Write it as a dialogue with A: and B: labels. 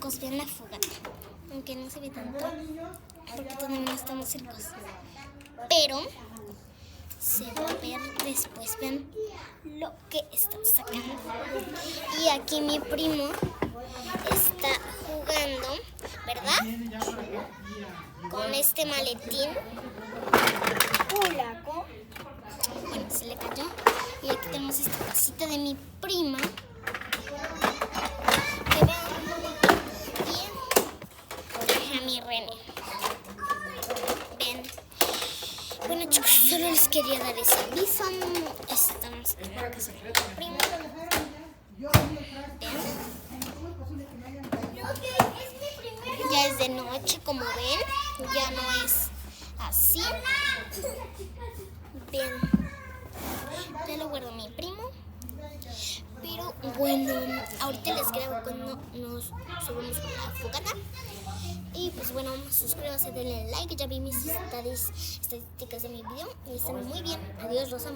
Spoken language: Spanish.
A: chicos, vean la fogata. Aunque no se ve tanto, porque todavía no estamos cercos. Pero se va a ver después. Vean lo que está sacando. Y aquí mi primo está jugando, ¿verdad? Con este maletín. Bueno, se le cayó. Y aquí tenemos esta casita de mi prima. Que vean bien. Traje a mi René. Ven. Bueno, chicos, solo les quería dar ese aviso. Estamos aquí en la casa de mi prima. Ya es de noche, como ven. Ya no es así. Ven. Ya lo guardo mi primo. Pero bueno, ahorita les grabo cuando nos subimos a la fogata. Y pues bueno, suscríbanse, denle like. Ya vi mis estadísticas de mi video y están muy bien. Adiós, Rosa.